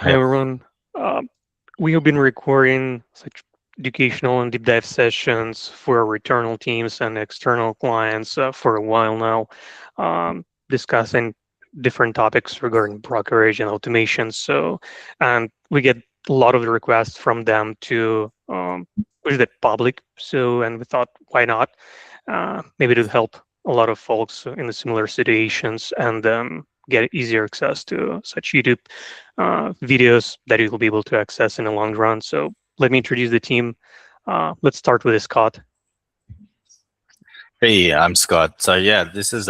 Hi everyone. Um, we have been recording such educational and deep dive sessions for our internal teams and external clients for a while now, discussing different topics regarding brokerage and automation. And we get a lot of the requests from them to push that public. And we thought, why not? Maybe to help a lot of folks in the similar situations and get easier access to such YouTube videos that you'll be able to access in the long run. So let me introduce the team. Let's start with Scott. Hey, I'm Scott. So yeah, this is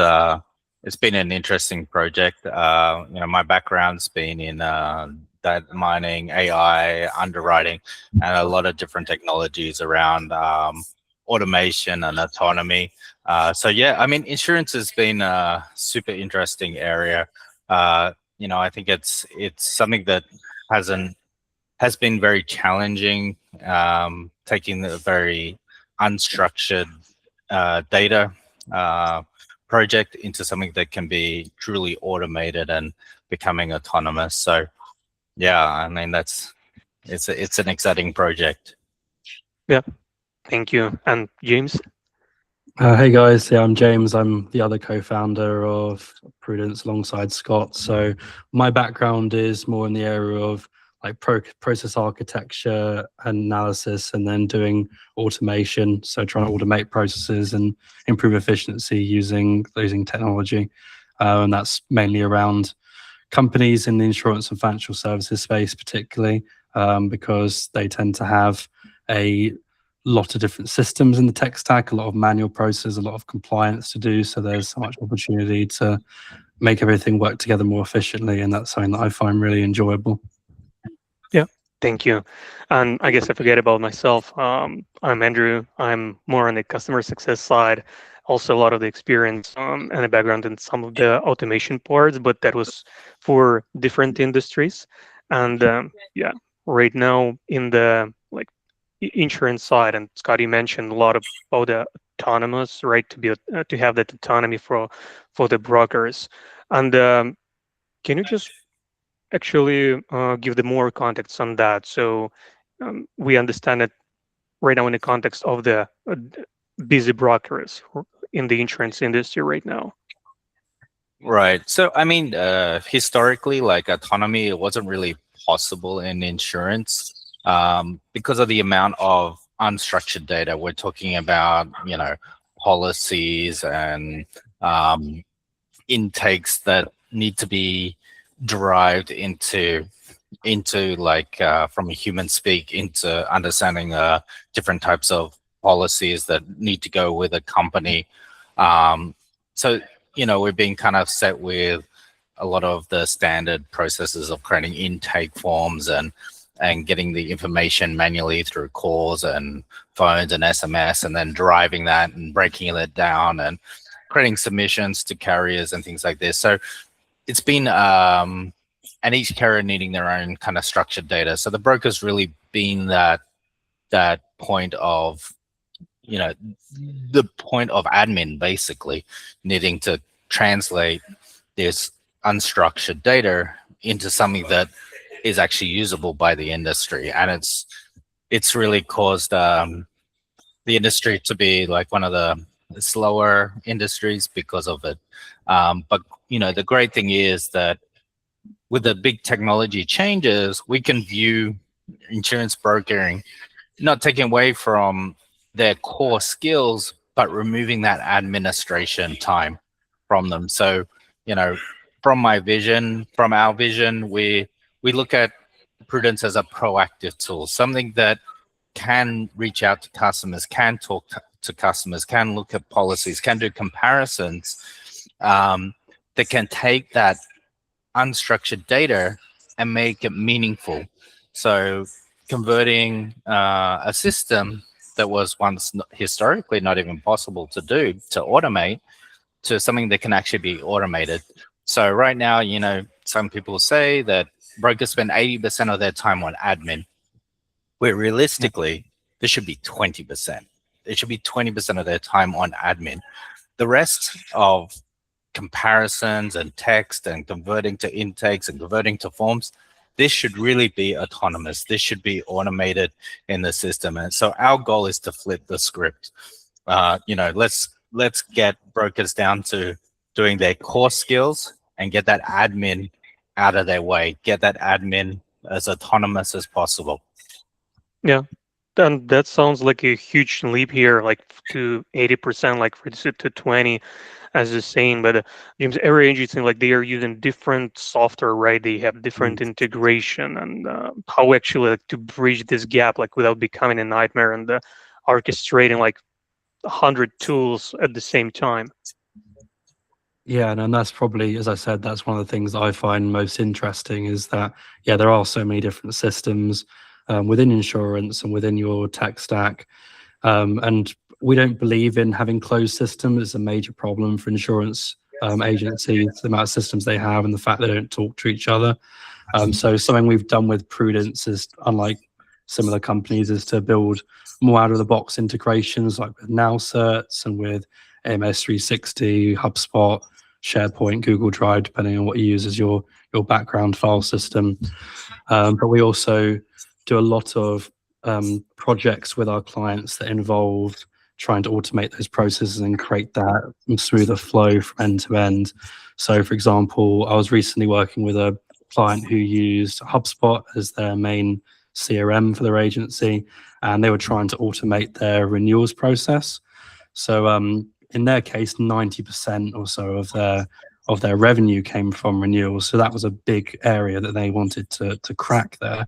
it's been an interesting project. My background's been in data mining, AI, underwriting, and a lot of different technologies around automation and autonomy. So yeah, I mean, insurance has been a super interesting area. I think it's something that has been very challenging, taking the very unstructured data project into something that can be truly automated and becoming autonomous. So yeah, I mean, it's an exciting project. Yeah, thank you. And James? Hey guys, yeah, I'm James. I'm the other co-founder of Prudence alongside Scott. So my background is more in the area of like process architecture analysis, and then doing automation. So trying to automate processes and improve efficiency using technology, and that's mainly around companies in the insurance and financial services space, particularly because they tend to have a lot of different systems in the tech stack, a lot of manual processes, a lot of compliance to do. So there's so much opportunity to make everything work together more efficiently, and that's something that I find really enjoyable. Yeah, thank you. And I guess I forget about myself. I'm Andrew. I'm more on the customer success side. Also, a lot of the experience and a background in some of the automation parts, but that was for different industries. And yeah, right now in the like insurance side, and Scotty mentioned a lot about the autonomous, right? To have that autonomy for the brokers. And can you just actually give the more context on that? So we understand it right now in the context of the busy brokers in the insurance industry right now. Right. So I mean, historically, like autonomy, it wasn't really possible in insurance because of the amount of unstructured data. We're talking about, policies and intakes that need to be derived into like from a human speak into understanding different types of policies that need to go with a company. So we're being kind of set with a lot of the standard processes of creating intake forms and getting the information manually through calls and phones and SMS, and then deriving that and breaking it down and creating submissions to carriers and things like this. So it's been and each carrier needing their own kind of structured data. So the broker's really been that point of the point of admin, basically needing to translate this unstructured data into something that is actually usable by the industry. And it's really caused the industry to be like one of the slower industries because of it. But the great thing is that with the big technology changes, we can view insurance brokering not taking away from their core skills, but removing that administration time from them. So, from our vision, we look at Prudence as a proactive tool, something that can reach out to customers, can talk to customers, can look at policies, can do comparisons, that can take that unstructured data and make it meaningful. So converting a system that was once historically not even possible to do, to automate, to something that can actually be automated. So right now, some people say that brokers spend 80% of their time on admin, where realistically, this should be 20%. It should be 20% of their time on admin. The rest of comparisons and text and converting to intakes and converting to forms, this should really be autonomous. This should be automated in the system. And so our goal is to flip the script. Let's get brokers down to doing their core skills and get that admin out of their way, get that admin as autonomous as possible. Yeah. And that sounds like a huge leap here, like to 80%, like reduce it to 20, as you're saying. But James, every agency, like they are using different software, right? They have different integration, and how actually like to bridge this gap, like without becoming a nightmare and orchestrating like 100 tools at the same time. Yeah, and that's probably, as I said, that's one of the things that I find most interesting is that, yeah, there are so many different systems within insurance and within your tech stack. And we don't believe in having closed systems. It's a major problem for insurance agencies, the amount of systems they have and the fact they don't talk to each other. So something we've done with Prudence is, unlike similar companies, is to build more out-of-the-box integrations like with Now Certs and with AMS 360, HubSpot, SharePoint, Google Drive, depending on what you use as your background file system. But we also do a lot of projects with our clients that involve trying to automate those processes and create that smoother flow from end to end. So, for example, I was recently working with a client who used HubSpot as their main CRM for their agency, and they were trying to automate their renewals process. So in their case, 90% or so of their revenue came from renewals. So that was a big area that they wanted to crack there.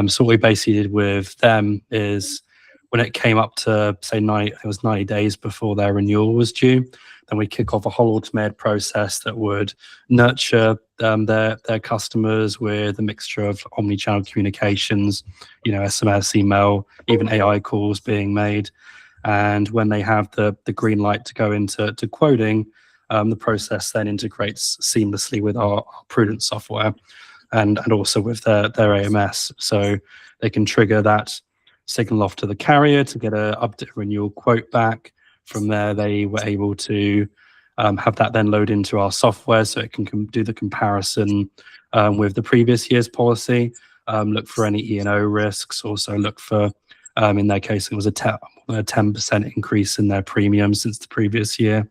So what we basically did with them is when it came up to, say, it was 90 days before their renewal was due, then we kick off a whole automated process that would nurture their customers with a mixture of omni-channel communications, SMS, email, even AI calls being made. And when they have the green light to go into quoting, the process then integrates seamlessly with our Prudence software and also with their AMS. So they can trigger that signal off to the carrier to get a update renewal quote back. From there, they were able to have that then load into our software so it can do the comparison with the previous year's policy, look for any E&O risks, also look for, in their case, it was a 10% increase in their premium since the previous year.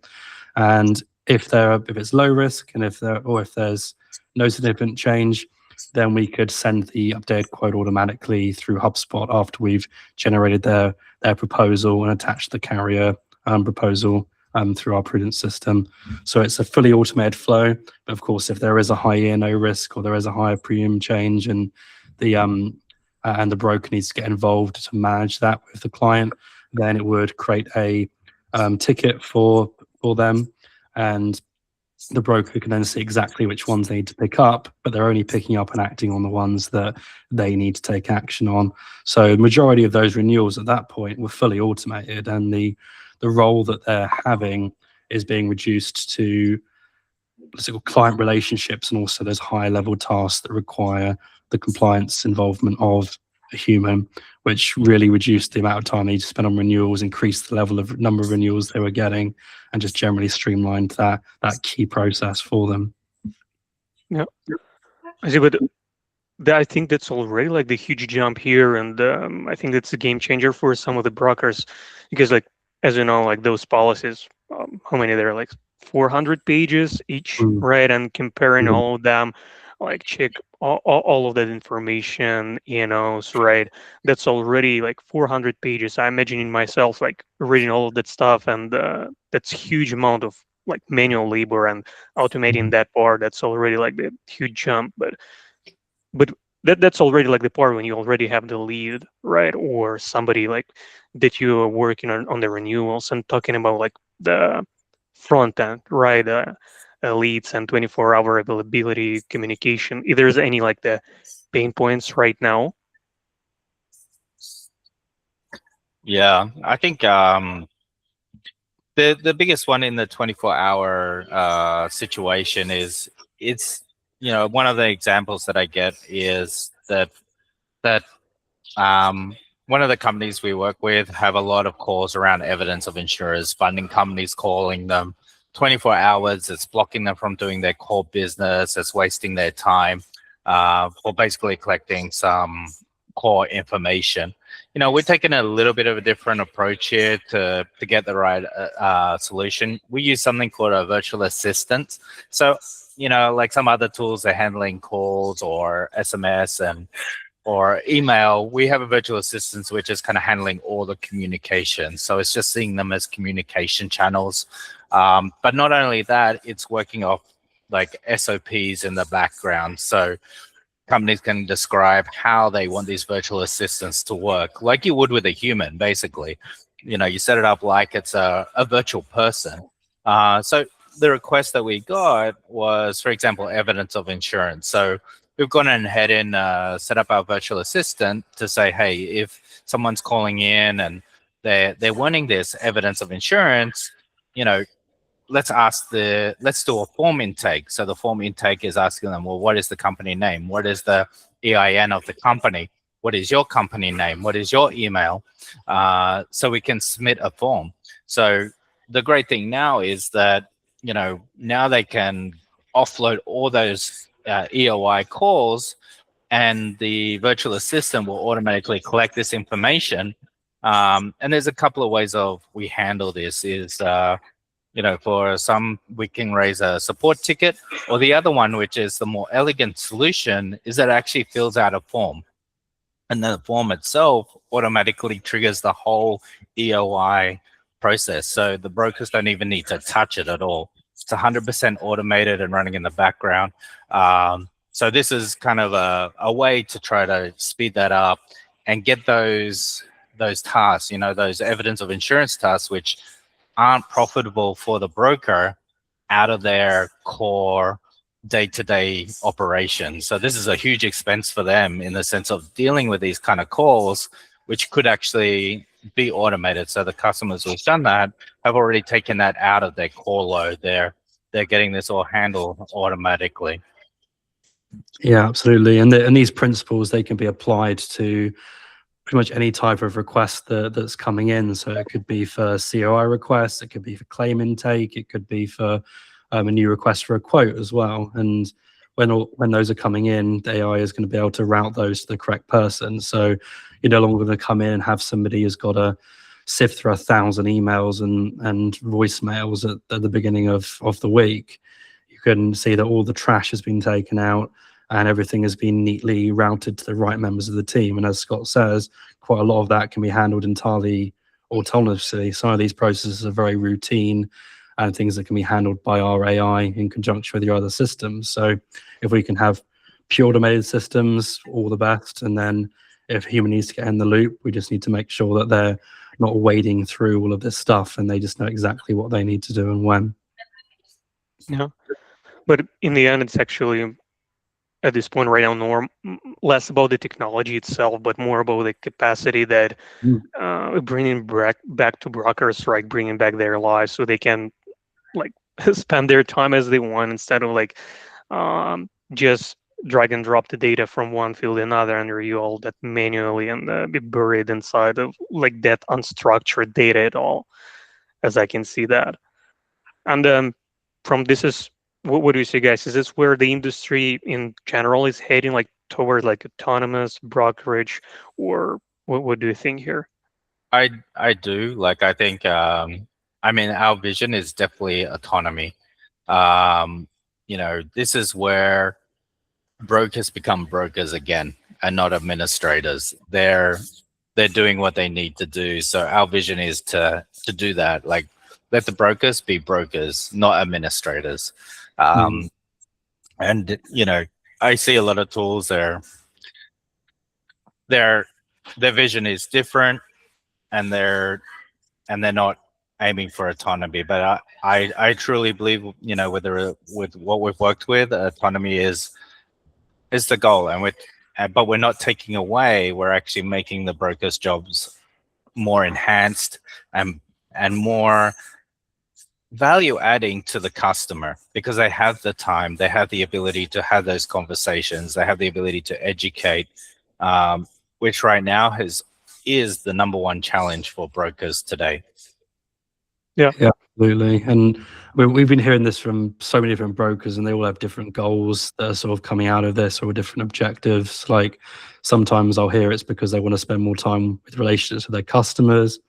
And if it's low risk and if there's no significant change, then we could send the updated quote automatically through HubSpot after we've generated their proposal and attached the carrier proposal through our Prudence system. So it's a fully automated flow. But of course, if there is a high E&O risk or there is a higher premium change and the broker needs to get involved to manage that with the client, then it would create a ticket for them, and the broker can then see exactly which ones they need to pick up, but they're only picking up and acting on the ones that they need to take action on. So the majority of those renewals at that point were fully automated, and the role that they're having is being reduced to client relationships, and also those higher level tasks that require the compliance involvement of a human, which really reduced the amount of time they need to spend on renewals, increased the number of renewals they were getting, and just generally streamlined that key process for them. Yeah, I see, but I think that's already like the huge jump here, and I think that's a game changer for some of the brokers, because like, as you know, like those policies, how many there are, like 400 pages each, right? And comparing all of them, like check all of that information, right? That's already like 400 pages. I'm imagining myself like reading all of that stuff, and that's huge amount of like manual labor, and automating that part, that's already like the huge jump. But that's already like the part when you already have the lead, right? Or somebody like that you are working on the renewals and talking about like the front end, right? Leads and 24-hour availability communication. If there's any like the pain points right now. Yeah, I think the biggest one in the 24-hour situation is one of the examples that I get is that one of the companies we work with have a lot of calls around evidence of insurers, funding companies calling them 24 hours. It's blocking them from doing their core business. It's wasting their time. for basically collecting some core information. We're taking a little bit of a different approach here to get the right solution. We use something called a virtual assistant. So, like some other tools are handling calls or SMS or email, we have a virtual assistant which is kind of handling all the communication. So it's just seeing them as communication channels. But not only that, it's working off like SOPs in the background. So companies can describe how they want these virtual assistants to work, like you would with a human, basically. You set it up like it's a virtual person. So the request that we got was, for example, evidence of insurance. So we've gone ahead and set up our virtual assistant to say, hey, if someone's calling in and they're wanting this evidence of insurance, let's do a form intake. So the form intake is asking them, well, what is the company name? What is the EIN of the company? What is your company name? What is your email? So we can submit a form. So the great thing now is that, now they can offload all those EOI calls, and the virtual assistant will automatically collect this information. And there's a couple of ways of we handle this is, for some, we can raise a support ticket, or the other one, which is the more elegant solution, is that it actually fills out a form. And the form itself automatically triggers the whole EOI process. So the brokers don't even need to touch it at all. It's 100% automated and running in the background. So this is kind of a way to try to speed that up and get those tasks, those evidence of insurance tasks, which aren't profitable for the broker, out of their core day-to-day operations. So this is a huge expense for them in the sense of dealing with these kind of calls, which could actually be automated. So the customers who've done that have already taken that out of their core load. They're getting this all handled automatically. Yeah, absolutely. And these principles, they can be applied to pretty much any type of request that's coming in. So it could be for COI requests, it could be for claim intake, it could be for a new request for a quote as well. And when those are coming in, the AI is going to be able to route those to the correct person. So you're no longer going to come in and have somebody who's got to sift through 1,000 emails and voicemails at the beginning of the week. You can see that all the trash has been taken out and everything has been neatly routed to the right members of the team. And as Scott says, quite a lot of that can be handled entirely autonomously. Some of these processes are very routine and things that can be handled by our AI in conjunction with your other systems. So if we can have pure automated systems, all the best. And then if a human needs to get in the loop, we just need to make sure that they're not wading through all of this stuff and they just know exactly what they need to do and when. Yeah. But in the end, it's actually, at this point right now, less about the technology itself, but more about the capacity that bringing back to brokers, right? Bringing back their lives so they can like spend their time as they want instead of like just drag and drop the data from one field to another and review all that manually and be buried inside of like that unstructured data at all, as I can see that. And from this is, what do you say, guys? Is this where the industry in general is heading, like toward like autonomous brokerage, or what do you think here? I do. Like, I think, I mean, our vision is definitely autonomy. This is where brokers become brokers again and not administrators. They're doing what they need to do. So our vision is to do that. Like, let the brokers be brokers, not administrators. And I see a lot of tools there. Their vision is different, and they're not aiming for autonomy. But I truly believe, with what we've worked with, autonomy is the goal, but we're not taking away. We're actually making the brokers' jobs more enhanced and more value adding to the customer, because they have the time, they have the ability to have those conversations, they have the ability to educate, which right now is the #1 challenge for brokers today. Yeah, absolutely. And we've been hearing this from so many different brokers, and they all have different goals that are sort of coming out of this, or different objectives. Like sometimes I'll hear it's because they want to spend more time with relationships with their customers.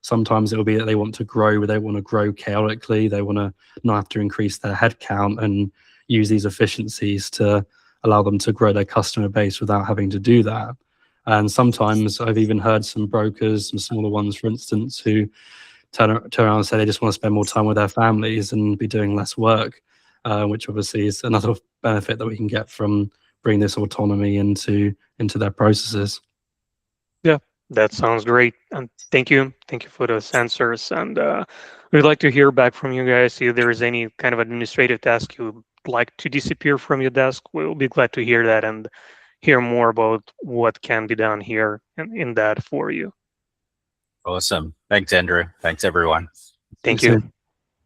Sometimes it will be that they want to grow, but they want to grow chaotically. They want to not have to increase their headcount and use these efficiencies to allow them to grow their customer base without having to do that. And sometimes I've even heard some brokers, some smaller ones, for instance, who turn around and say they just want to spend more time with their families and be doing less work, which obviously is another benefit that we can get from bringing this autonomy into their processes. Yeah, that sounds great. And thank you for those answers. And we'd like to hear back from you guys. If there is any kind of administrative task you would like to disappear from your desk, we'll be glad to hear that and hear more about what can be done here in that for you. Awesome. Thanks, Andrew. Thanks, everyone. Thank you.